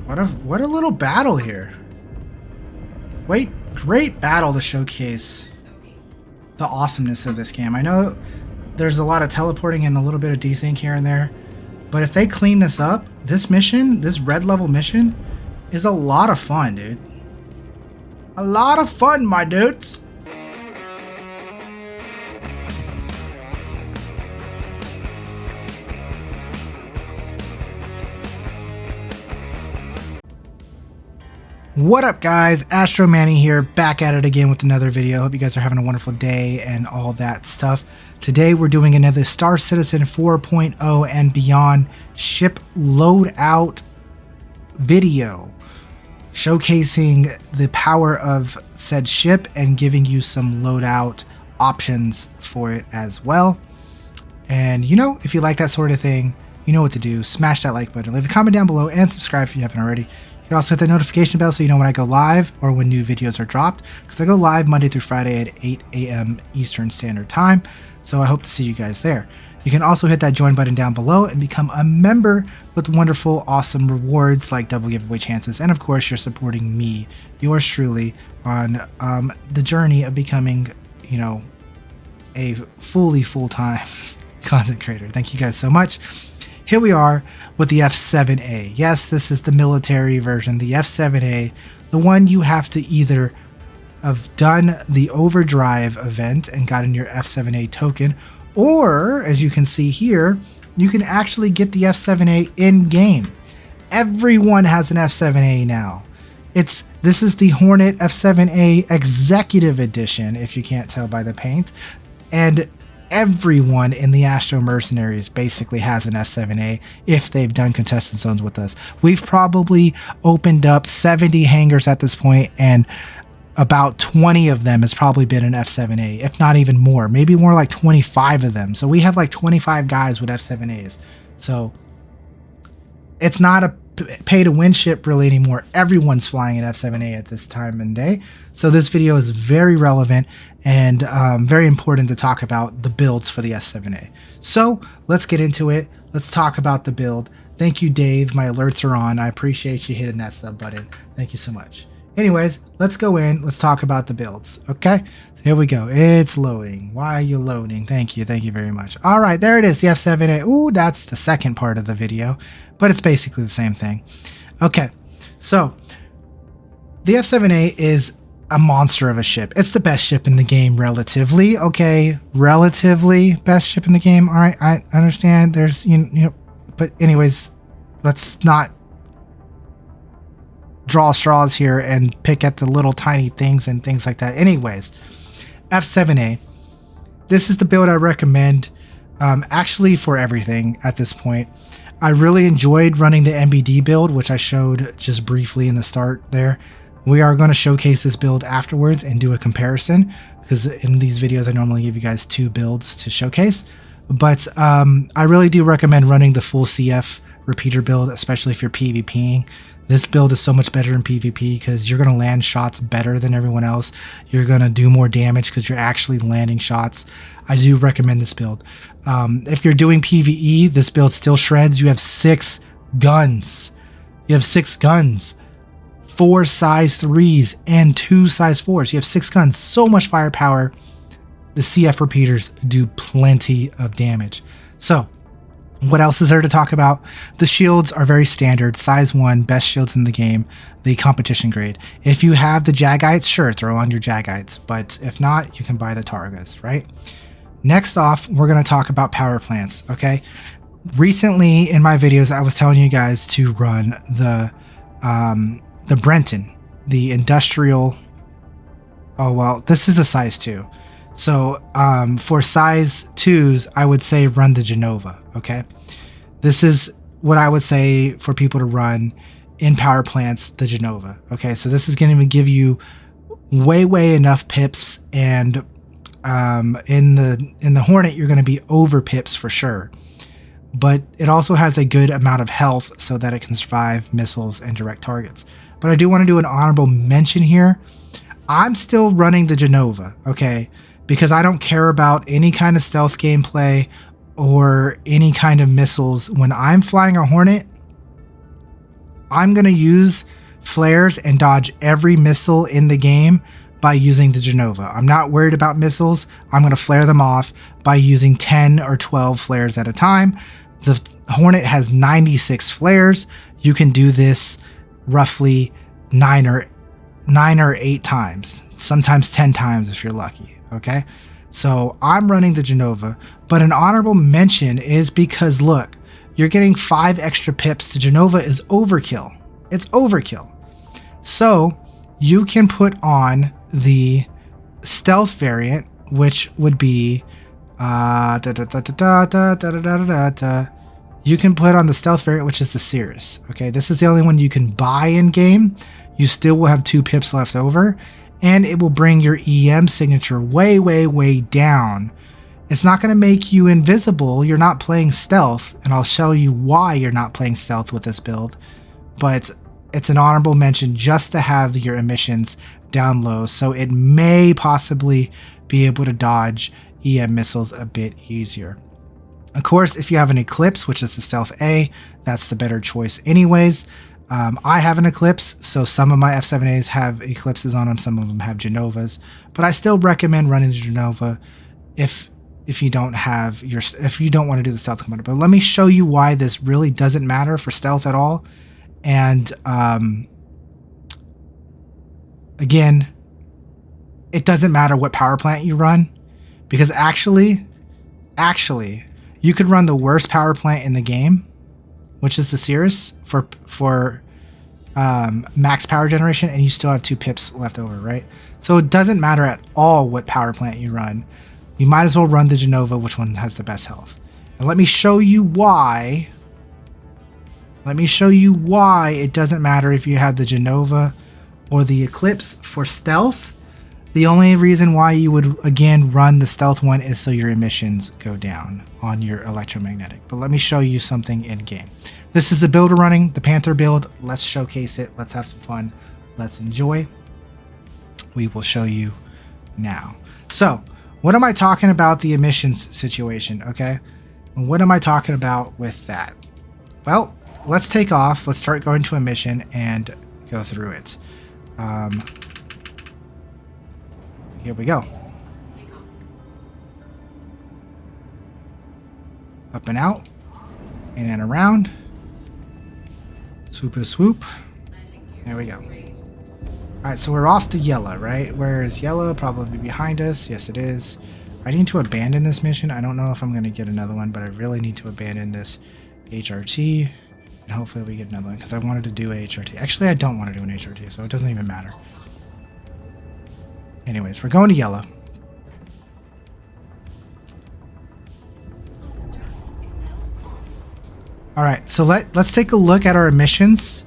What a little battle here. Wait, great battle to showcase the awesomeness of this game. I know there's a lot of teleporting and a little bit of desync here and there, but if they clean this up, this mission, this red level mission, is a lot of fun, dude. A lot of fun, my dudes. What up, guys? Astro Manny here, back at it again with another video. Hope you guys are having a wonderful day and all that stuff. Today we're doing another Star Citizen 4.0 and beyond ship loadout video, showcasing the power of said ship and giving you some loadout options for it as well. And you know, if you like that sort of thing, you know what to do. Smash that like button, leave a comment down below, and subscribe if you haven't already. You can also hit the notification bell so you know when I go live or when new videos are dropped, because I go live Monday through Friday at 8 a.m. Eastern Standard Time. So I hope to see you guys there. You can also hit that join button down below and become a member with wonderful, awesome rewards like double giveaway chances. And of course, you're supporting me, yours truly, on the journey of becoming, you know, a full-time content creator. Thank you guys so much. Here we are with the F7A. Yes, this is the military version, the F7A, the one you have to either have done the overdrive event and gotten your F7A token, or as you can see here, you can actually get the F7A in game. Everyone has an F7A now. This is the Hornet F7A Executive Edition, if you can't tell by the paint, and everyone in the Astro Mercenaries basically has an F7A if they've done contested zones with us. We've probably opened up 70 hangars at this point, and about 20 of them has probably been an F7A, if not even more, maybe more like 25 of them. So we have like 25 guys with F7As. So it's not a pay to win ship really anymore. Everyone's flying an F7A at this time and day. So this video is very relevant and very important to talk about the builds for the F7A. So let's get into it. Let's talk about the build. Thank you, Dave. My alerts are on. I appreciate you hitting that sub button. Thank you so much. Anyways, let's go in. Let's talk about the builds. Okay, so here we go. It's loading. Why are you loading? Thank you. Thank you very much. All right, there it is. The F7A. Ooh, that's the second part of the video, but it's basically the same thing. Okay, so the F7A is a monster of a ship. It's the best ship in the game relatively. Okay, relatively best ship in the game. All right, I understand. There's you know, but anyways, let's not draw straws here and pick at the little tiny things and things like that. Anyways, F7A, this is the build I recommend actually for everything at this point. I really enjoyed running the MBD build, which I showed just briefly in the start there. We are going to showcase this build afterwards and do a comparison, because in these videos I normally give you guys two builds to showcase. But I really do recommend running the full CF repeater build, especially if you're PvPing. This build is so much better in PvP because you're going to land shots better than everyone else. You're going to do more damage because you're actually landing shots. I do recommend this build. If you're doing PvE, this build still shreds. You have 6 guns. You have 6 guns. 4 size 3s and 2 size 4s. You have 6 guns. So much firepower. The CF repeaters do plenty of damage. So what else is there to talk about? The shields are very standard. Size 1, best shields in the game, the competition grade. If you have the Jagites, sure, throw on your Jagites. But if not, you can buy the Targas, right? Next off, we're going to talk about power plants, okay? Recently in my videos, I was telling you guys to run the Brenton, the industrial. Oh, well, this is a size 2. So for size 2s, I would say run the Genova, okay? This is what I would say for people to run in power plants, the Genova, okay? So this is going to give you way enough pips, and in the Hornet, you're going to be over pips for sure. But it also has a good amount of health so that it can survive missiles and direct targets. But I do want to do an honorable mention here. I'm still running the Genova, okay? Because I don't care about any kind of stealth gameplay or any kind of missiles. When I'm flying a Hornet, I'm going to use flares and dodge every missile in the game by using the Genova. I'm not worried about missiles. I'm going to flare them off by using 10 or 12 flares at a time. The Hornet has 96 flares. You can do this roughly 9 or 8 times, sometimes 10 times if you're lucky. Okay, so I'm running the Genova, but an honorable mention is because look, you're getting 5 extra pips. The Genova is overkill. It's overkill. So you can put on the stealth variant, which would be you can put on the stealth variant, which is the Cirrus. Okay, this is the only one you can buy in game. You still will have 2 pips left over, and it will bring your EM signature way, way, way down. It's not going to make you invisible. You're not playing stealth, and I'll show you why you're not playing stealth with this build, but it's an honorable mention just to have your emissions down low, so it may possibly be able to dodge EM missiles a bit easier. Of course, if you have an Eclipse, which is the Stealth A, that's the better choice anyways. I have an Eclipse, so some of my F7As have Eclipses on them, some of them have Genovas, but I still recommend running the Genova if you don't want to do the stealth component. But let me show you why this really doesn't matter for stealth at all. And again, it doesn't matter what power plant you run, because actually you could run the worst power plant in the game, which is the Cirrus for max power generation, and you still have 2 pips left over, right? So it doesn't matter at all what power plant you run. You might as well run the Genova, which one has the best health. And let me show you why. Let me show you why it doesn't matter if you have the Genova or the Eclipse for stealth. The only reason why you would, again, run the stealth one is so your emissions go down on your electromagnetic. But let me show you something in game. This is the build we're running, the Panther build. Let's showcase it. Let's have some fun. Let's enjoy. We will show you now. So, what am I talking about the emissions situation, okay? And what am I talking about with that? Well, let's take off. Let's start going to a mission and go through it. Here we go. Up and out, in and around. Swoop a swoop. There we go. All right, so we're off to yellow, right? Where is yellow? Probably behind us. Yes, it is. I need to abandon this mission. I don't know if I'm going to get another one, but I really need to abandon this HRT. And hopefully we get another one, because I wanted to do a HRT. Actually, I don't want to do an HRT, so it doesn't even matter. Anyways, we're going to yellow. All right, so let's take a look at our emissions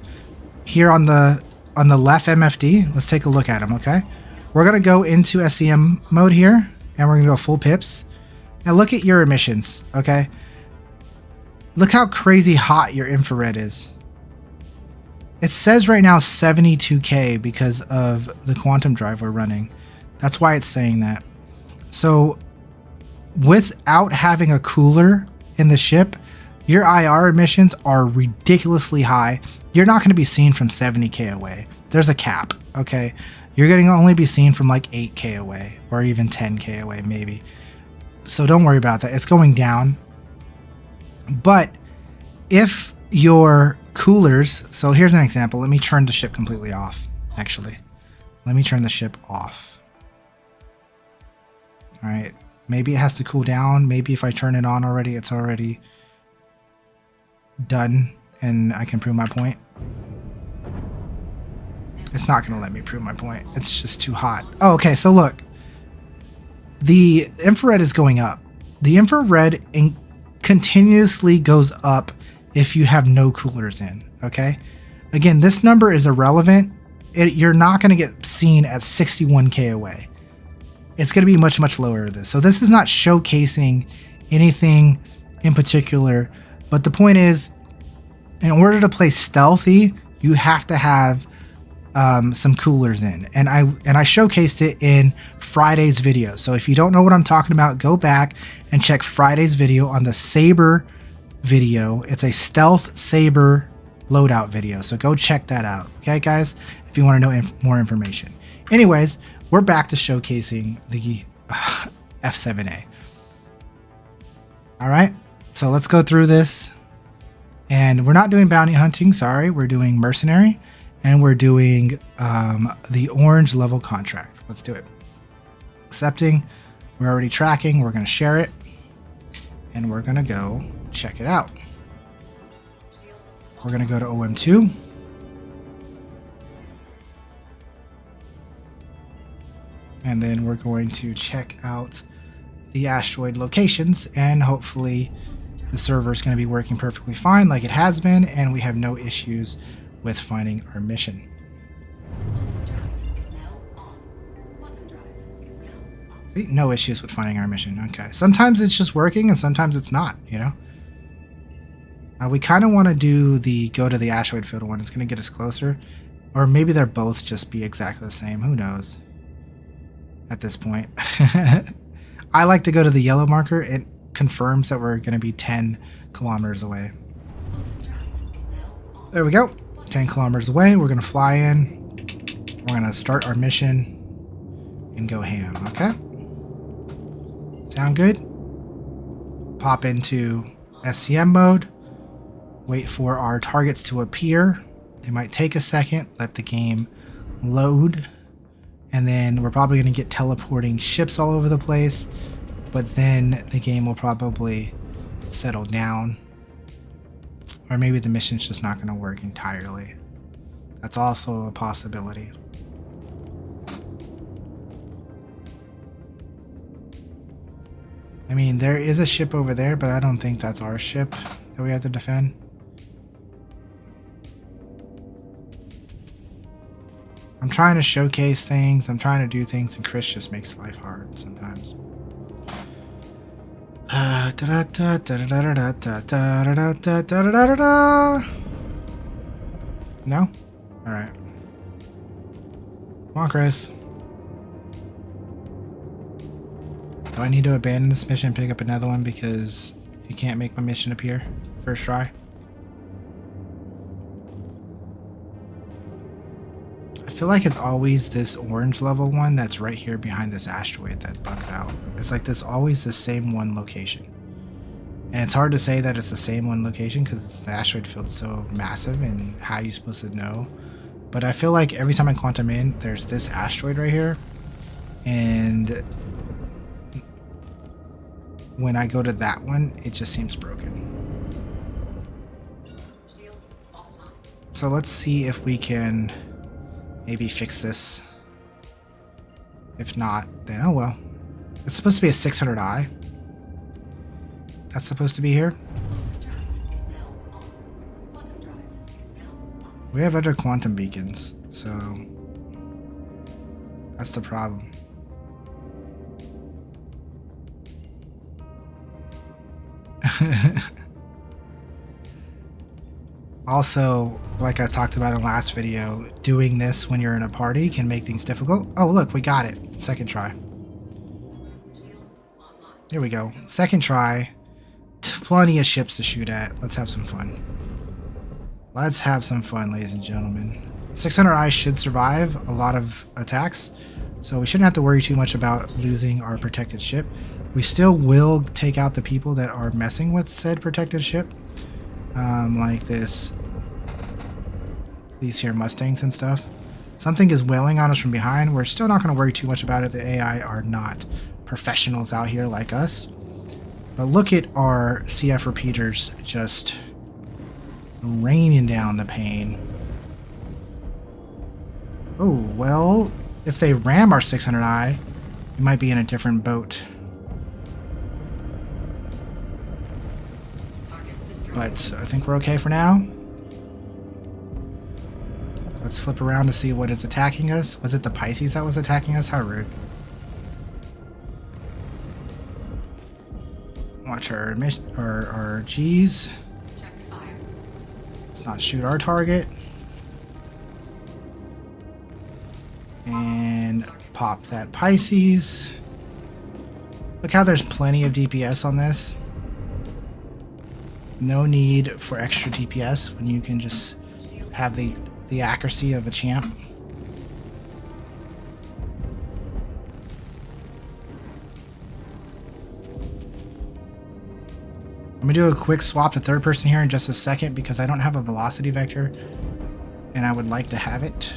here on the left MFD. Let's take a look at them, okay? We're going to go into SEM mode here, and we're going to go full pips. Now look at your emissions, okay? Look how crazy hot your infrared is. It says right now 72K because of the quantum drive we're running. That's why it's saying that. So without having a cooler in the ship, your IR emissions are ridiculously high. You're not going to be seen from 70K away. There's a cap, okay? You're going to only be seen from like 8K away or even 10K away maybe. So don't worry about that. It's going down. But if your coolers, so here's an example. Let me turn the ship completely off, actually. Let me turn the ship off. All right, maybe it has to cool down. Maybe if I turn it on already, it's already done and I can prove my point. It's not gonna let me prove my point. It's just too hot. Oh, okay, so look. The infrared is going up. The infrared continuously goes up if you have no coolers in, okay? Again, this number is irrelevant. You're not gonna get seen at 61K away. It's going to be much, much lower than this. So this is not showcasing anything in particular, but the point is, in order to play stealthy, you have to have some coolers in. And I showcased it in Friday's video. So if you don't know what I'm talking about, go back and check Friday's video on the Saber video. It's a stealth Saber loadout video. So go check that out. Okay, guys, if you want to know more information. Anyways, we're back to showcasing the F7A. All right, so let's go through this. And we're not doing bounty hunting, sorry. We're doing mercenary, and we're doing the orange level contract. Let's do it. Accepting. We're already tracking. We're going to share it, and we're going to go check it out. We're going to go to OM2. And then we're going to check out the asteroid locations, and hopefully the server is going to be working perfectly fine like it has been, and we have no issues with finding our mission. See, no issues with finding our mission. Okay. Sometimes it's just working and sometimes it's not, you know? We kind of want to do the go to the asteroid field one. It's going to get us closer. Or maybe they're both just be exactly the same. Who knows? At this point. I like to go to the yellow marker. It confirms that we're going to be 10 kilometers away. There we go. 10 kilometers away. We're going to fly in. We're going to start our mission and go ham. Okay? Sound good? Pop into SCM mode. Wait for our targets to appear. It might take a second. Let the game load. And then we're probably going to get teleporting ships all over the place. But then the game will probably settle down. Or maybe the mission's just not going to work entirely. That's also a possibility. I mean, there is a ship over there, but I don't think that's our ship that we have to defend. I'm trying to showcase things. I'm trying to do things, and Chris just makes life hard sometimes. No? Alright. Come on, Chris. Do I need to abandon this mission and pick up another one because you can't make my mission appear first try? I feel like it's always this orange level one that's right here behind this asteroid that bugs out. It's like there's always the same one location. And it's hard to say that it's the same one location because the asteroid field's so massive, and how are you supposed to know? But I feel like every time I quantum in, there's this asteroid right here. And when I go to that one, it just seems broken. So let's see if we can maybe fix this. If not, then oh well. It's supposed to be a 600i. That's supposed to be here. We have other quantum beacons, so that's the problem. Also, like I talked about in the last video, doing this when you're in a party can make things difficult. Oh look, we got it. Second try. Here we go. Second try. Plenty of ships to shoot at. Let's have some fun. Let's have some fun, ladies and gentlemen. 600i should survive a lot of attacks, so we shouldn't have to worry too much about losing our protected ship. We still will take out the people that are messing with said protected ship, like these here Mustangs and stuff. Something is wailing on us from behind. We're still not going to worry too much about it. The AI are not professionals out here like us. But look at our CF repeaters just raining down the pain. Oh, well, if they ram our 600i, we might be in a different boat. But I think we're okay for now. Let's flip around to see what is attacking us. Was it the Pisces that was attacking us? How rude. Watch our G's. Let's not shoot our target. And pop that Pisces. Look how there's plenty of DPS on this. No need for extra DPS when you can just have the accuracy of a champ. I'm gonna do a quick swap to third person here in just a second because I don't have a velocity vector and I would like to have it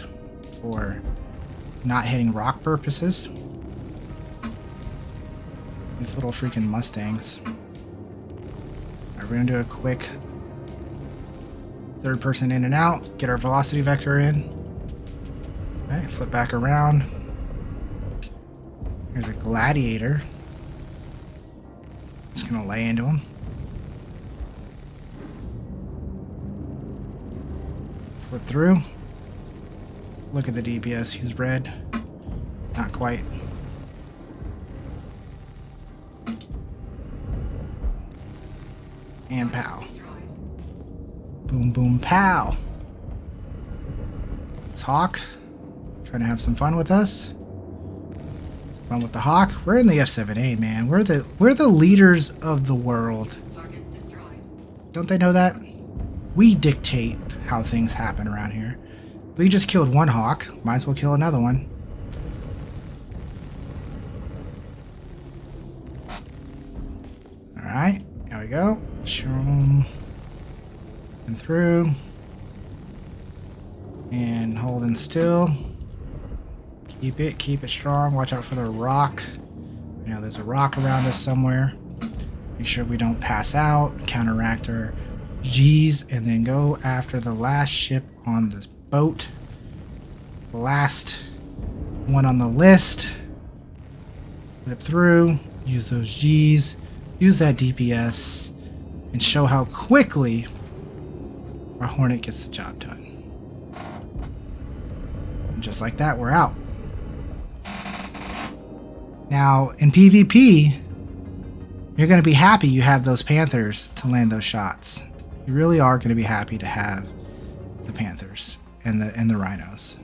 for not hitting rock purposes. These little freaking Mustangs. Alright, we're gonna do a quick third person in and out, get our velocity vector in. Alright, flip back around. Here's a gladiator. Just gonna lay into him. Flip through. Look at the DPS, he's red. Not quite. And pow. Boom, boom, pow. It's Hawk. Trying to have some fun with us. Fun with the Hawk. We're in the F7A, man. We're the leaders of the world. Don't they know that? We dictate how things happen around here. We just killed one Hawk. Might as well kill another one. Alright, here we go. And through. And holding still. Keep it strong. Watch out for the rock. You know, there's a rock around us somewhere. Make sure we don't pass out. Counteract our G's and then go after the last ship on the boat. The last one on the list. Flip through. Use those G's. Use that DPS. And show how quickly our Hornet gets the job done. And just like that, we're out. Now, in PvP, you're going to be happy you have those Panthers to land those shots. You really are going to be happy to have the Panthers and the Rhinos.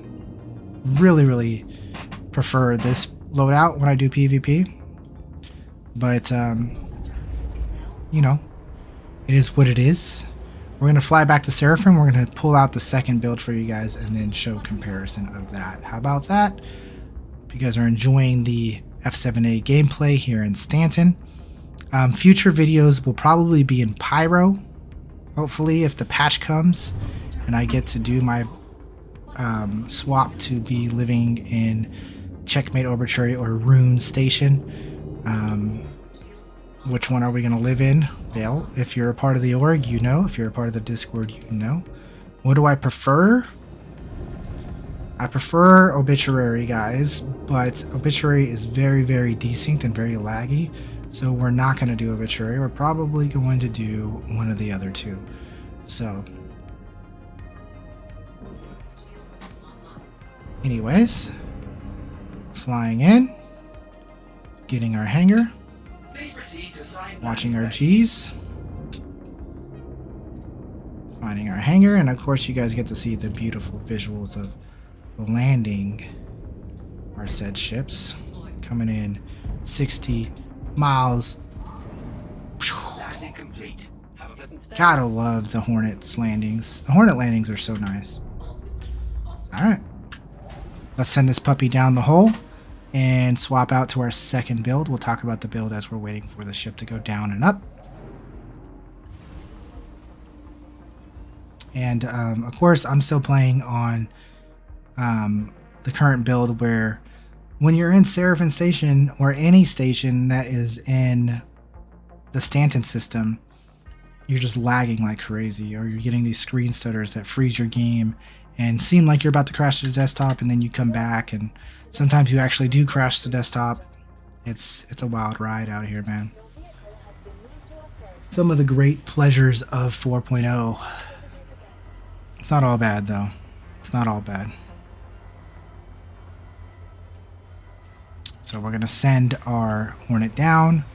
Really, really prefer this loadout when I do PvP. But, you know, it is what it is. We're going to fly back to Seraphim. We're going to pull out the second build for you guys and then show comparison of that. How about that? If you guys are enjoying the F7A gameplay here in Stanton. Future videos will probably be in Pyro. Hopefully, if the patch comes and I get to do my swap to be living in Checkmate Arbitrary or Rune Station. Which one are we going to live in? Well, if you're a part of the org, you know. If you're a part of the Discord, you know. What do I prefer? I prefer Obituary, guys, but Obituary is very, very desynced and very laggy. So we're not going to do Obituary. We're probably going to do one of the other two. So, anyways, flying in, getting our hangar, watching our G's, finding our hangar, and of course you guys get to see the beautiful visuals of landing our said ships, coming in 60 miles. Gotta love the Hornet's landings. The Hornet landings are so nice. Alright. Let's send this puppy down the hole and swap out to our second build. We'll talk about the build as we're waiting for the ship to go down and up. And of course, I'm still playing on the current build where when you're in Seraphim Station or any station that is in the Stanton system, you're just lagging like crazy, or you're getting these screen stutters that freeze your game and seem like you're about to crash the desktop, and then you come back and sometimes you actually do crash the desktop. It's a wild ride out here, man. Some of the great pleasures of 4.0. It's not all bad though. It's not all bad. So we're going to send our Hornet down,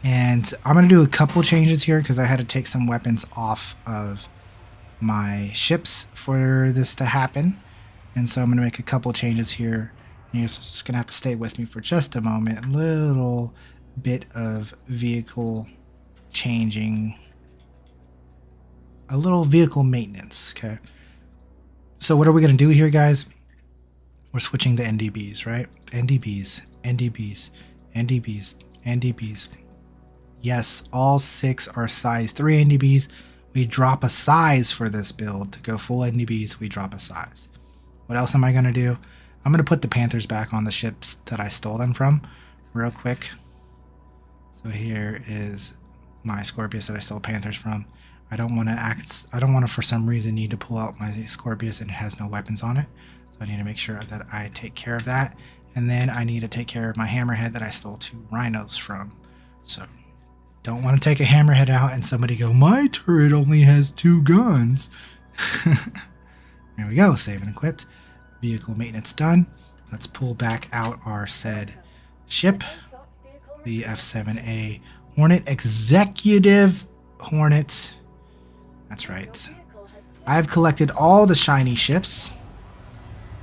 and I'm going to do a couple changes here because I had to take some weapons off of my ships for this to happen. And so I'm going to make a couple changes here. And you're just going to have to stay with me for just a moment. A little bit of vehicle changing. a little vehicle maintenance. Okay. So what are we going to do here, guys? We're switching the NDBs, right? NDBs, NDBs, NDBs, NDBs. Yes, all 6 are size 3 NDBs. We drop a size for this build. To go full NDBs, we drop a size. What else am I going to do? I'm going to put the Panthers back on the ships that I stole them from real quick. So here is my Scorpius that I stole Panthers from. I don't want to for some reason need to pull out my Scorpius and it has no weapons on it. So I need to make sure that I take care of that. And then I need to take care of my Hammerhead that I stole 2 Rhinos from. So don't want to take a Hammerhead out and somebody go, my turret only has 2 guns. There we go, save and equipped. Vehicle maintenance done. Let's pull back out our said ship, the F7A Hornet Executive Hornet. That's right. I've collected all the shiny ships.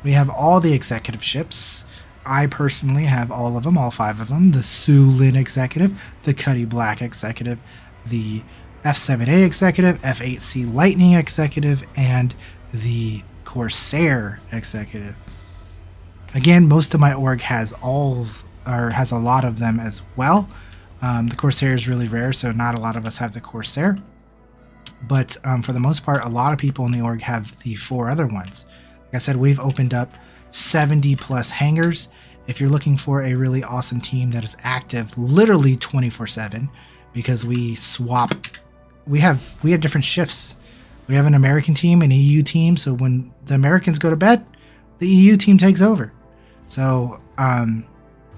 We have all the executive ships. I personally have all of them, all 5 of them. The Sulin Executive, the Cuddy Black Executive, the F7A Executive, F8C Lightning Executive, and the Corsair Executive. Again, most of my org has has a lot of them as well. The Corsair is really rare, so not a lot of us have the Corsair. But for the most part, a lot of people in the org have the 4 other ones. Like I said, we've opened up 70 plus hangars. If you're looking for a really awesome team that is active literally 24/7, because we swap, we have different shifts. We have an American team, an EU team, so when the Americans go to bed, the EU team takes over. So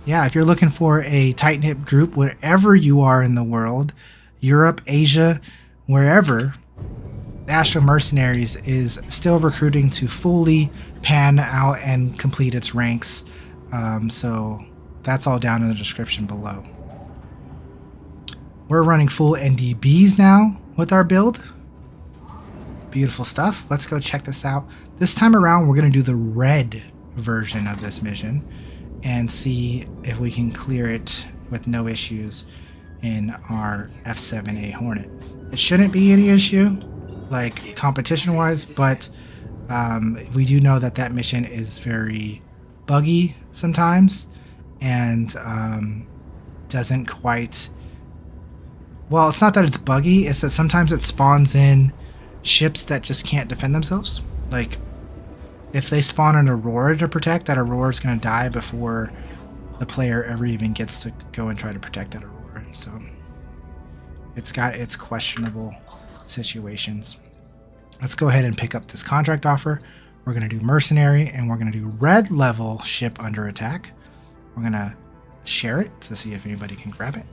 yeah, if you're looking for a tight-knit group, wherever you are in the world, Europe, Asia, wherever, Astro Mercenaries is still recruiting to fully pan out and complete its ranks. So that's all down in the description below. We're running full NDBs now with our build. Beautiful stuff. Let's go check this out. This time around, we're going to do the red version of this mission and see if we can clear it with no issues in our F7A Hornet. It shouldn't be any issue, like competition-wise, but we do know that mission is very buggy sometimes and doesn't quite... Well, it's not that it's buggy, it's that sometimes it spawns in ships that just can't defend themselves. Like, if they spawn an Aurora to protect, that Aurora is going to die before the player ever even gets to go and try to protect that Aurora. So it's got its questionable situations. Let's go ahead and pick up this contract offer. We're going to do Mercenary, and we're going to do red level ship under attack. We're going to share it to see if anybody can grab it.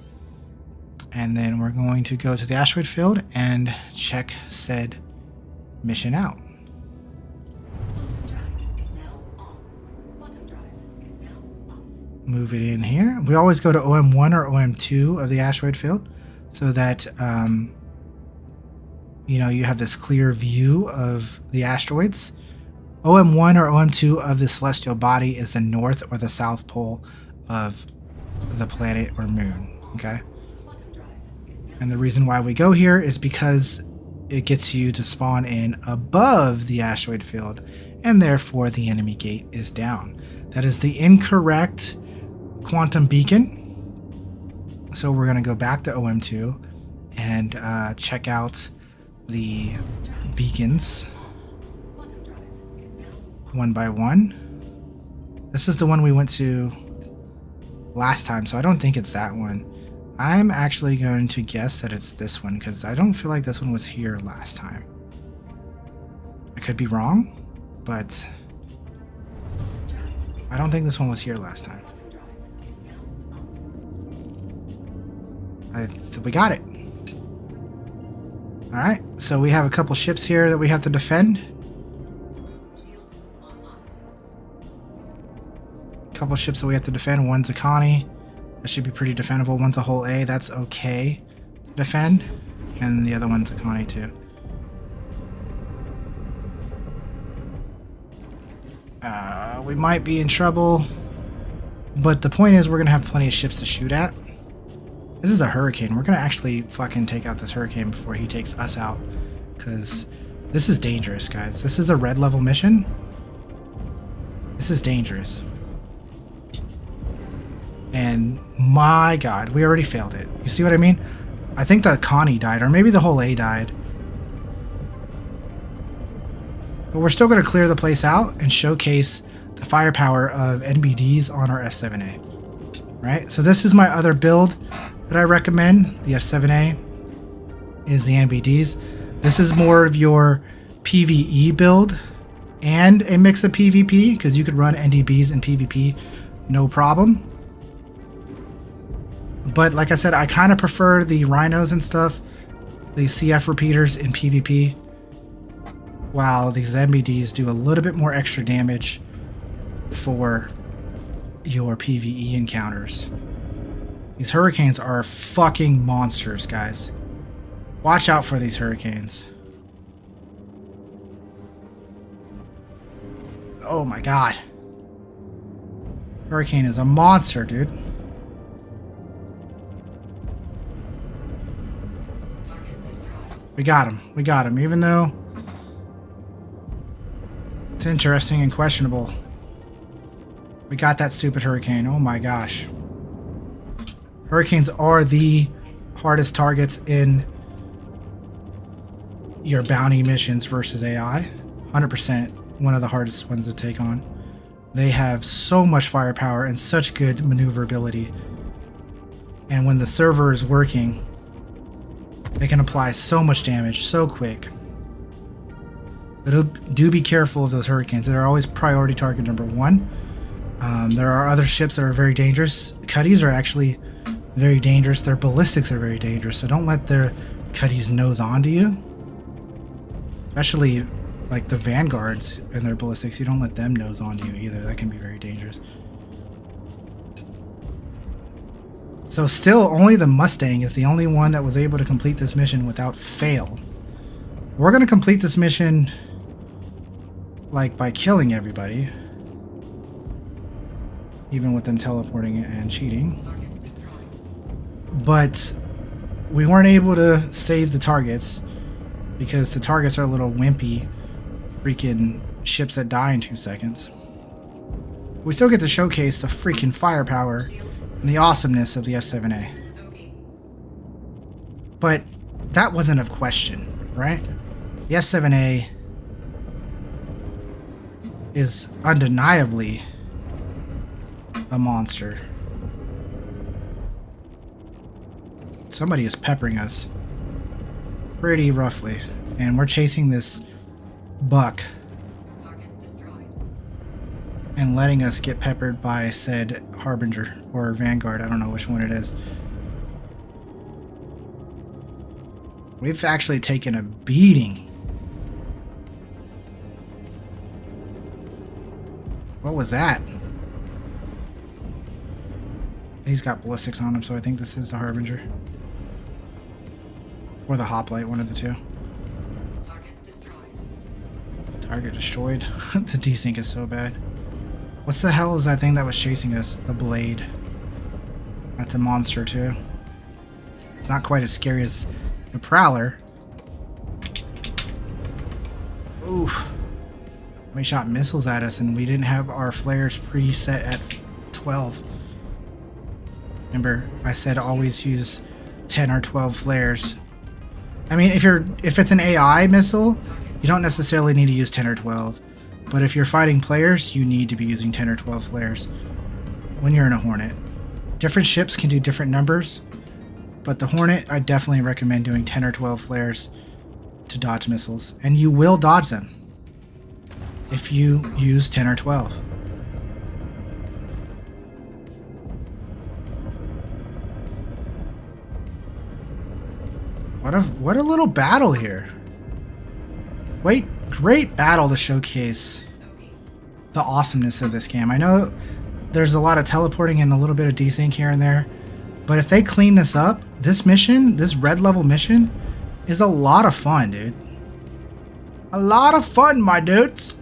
And then we're going to go to the Asteroid Field and check said mission out. Move it in here. We always go to OM1 or OM2 of the Asteroid Field so that you know, you have this clear view of the asteroids. OM1 or OM2 of the celestial body is the north or the south pole of the planet or moon. Okay. And the reason why we go here is because it gets you to spawn in above the asteroid field, and therefore the enemy gate is down. That is the incorrect quantum beacon. So we're going to go back to OM2 and check out the beacons one by one. This is the one we went to last time, so I don't think it's that one. I'm actually going to guess that it's this one because I don't feel like this one was here last time. I could be wrong, but I don't think this one was here last time. We got it. Alright, so we have a couple ships here that we have to defend. Couple ships that we have to defend. One's a Connie. That should be pretty defendable. One's a whole A. That's okay to defend. And the other one's a Connie too. We might be in trouble. But the point is we're going to have plenty of ships to shoot at. This is a Hurricane. We're going to actually fucking take out this Hurricane before he takes us out. because this is dangerous, guys. This is a red level mission. This is dangerous. And my god, we already failed it. You see what I mean? I think the Connie died, or maybe the whole A died. But we're still going to clear the place out and showcase the firepower of NBDs on our F7A. Right? So this is my other build that I recommend. The F7A is the NBDs. This is more of your PvE build and a mix of PvP, because you could run NDBs and PvP no problem. But like I said, I kind of prefer the rhinos and stuff, the CF repeaters in PvP, while these NBDs do a little bit more extra damage for your PvE encounters. These hurricanes are fucking monsters, guys. Watch out for these hurricanes. Oh my god. Hurricane is a monster, dude. We got him. We got him. Even though it's interesting and questionable. We got that stupid hurricane. Oh my gosh. Hurricanes are the hardest targets in your bounty missions versus AI. 100% one of the hardest ones to take on. They have so much firepower and such good maneuverability. And when the server is working, they can apply so much damage so quick. But do be careful of those hurricanes. They're always priority target number one. There are other ships that are very dangerous. Cuddies are actually very dangerous. Their ballistics are very dangerous. So don't let their Cuddies nose onto you. Especially like the Vanguards and their ballistics. You don't let them nose onto you either. That can be very dangerous. So still, only the Mustang is the only one that was able to complete this mission without fail. We're going to complete this mission like by killing everybody. Even with them teleporting and cheating. But we weren't able to save the targets because the targets are little wimpy freaking ships that die in 2 seconds. We still get to showcase the freaking firepower and the awesomeness of the F7A. But that wasn't a question, right? The F7A is undeniably a monster. Somebody is peppering us pretty roughly, and we're chasing this buck and letting us get peppered by said Harbinger or Vanguard. I don't know which one it is. We've actually taken a beating. What was that? He's got ballistics on him, so I think this is the Harbinger. Or the Hoplite, one of the two. Target destroyed. Target destroyed? The desync is so bad. What's the hell is that thing that was chasing us? The Blade. That's a monster too. It's not quite as scary as the Prowler. Oof. We shot missiles at us and we didn't have our flares preset at 12. Remember, I said always use 10 or 12 flares. I mean, if it's an AI missile, you don't necessarily need to use 10 or 12. But if you're fighting players, you need to be using 10 or 12 flares when you're in a Hornet. Different ships can do different numbers, but the Hornet, I definitely recommend doing 10 or 12 flares to dodge missiles. And you will dodge them if you use 10 or 12. What a little battle here. Wait, great battle to showcase the awesomeness of this game. I know there's a lot of teleporting and a little bit of desync here and there, but if they clean this up, this mission, this red level mission, is a lot of fun, dude. A lot of fun, my dudes.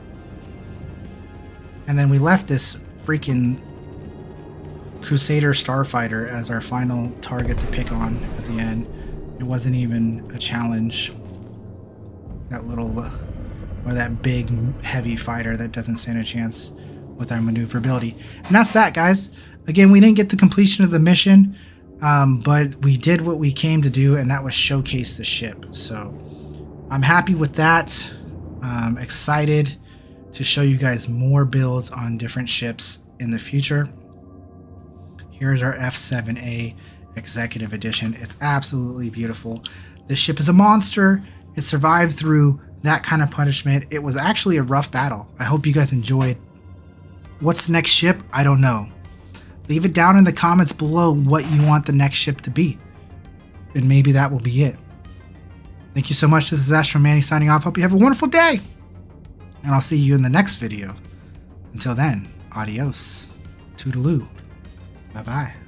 And then we left this freaking Crusader Starfighter as our final target to pick on at the end. It wasn't even a challenge. that little or that big heavy fighter that doesn't stand a chance with our maneuverability. And that's that, guys. Again, we didn't get the completion of the mission, but we did what we came to do, and that was showcase the ship. So I'm happy with that. Excited to show you guys more builds on different ships in the future. Here's our F7A Executive Edition. It's absolutely beautiful. This ship is a monster. It survived through that kind of punishment. It was actually a rough battle. I hope you guys enjoyed. What's the next ship? I don't know. Leave it down in the comments below what you want the next ship to be, and maybe that will be it. Thank you so much. This is Astro Manny signing off. Hope you have a wonderful day, and I'll see you in the next video. Until then, adios. Toodaloo. Bye-bye.